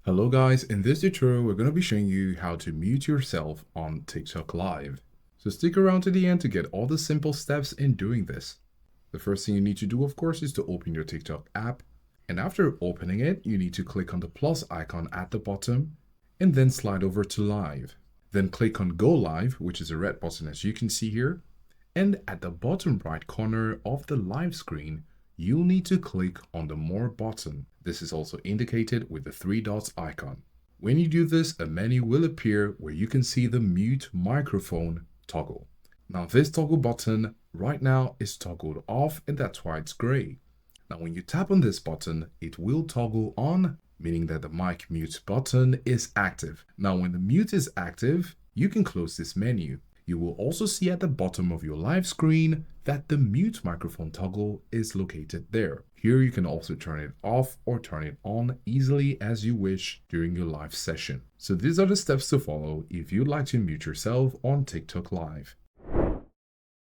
Hello guys, in this tutorial we're going to be showing you how to mute yourself on TikTok Live. So stick around to the end to get all the simple steps in doing this. The first thing you need to do, of course, is to open your TikTok app. And after opening it, you need to click on the plus icon at the bottom and then slide over to Live. Then click on Go Live, which is a red button as you can see here. And at the bottom right corner of the live screen, you'll need to click on the More button. This is also indicated with the three dots icon. When you do this, a menu will appear where you can see the mute microphone toggle. Now this toggle button right now is toggled off and that's why it's gray. Now when you tap on this button, it will toggle on, meaning that the mic mute button is active. Now when the mute is active, you can close this menu. You will also see at the bottom of your live screen that the mute microphone toggle is located there. Here you can also turn it off or turn it on easily as you wish during your live session. So these are the steps to follow if you'd like to mute yourself on TikTok Live.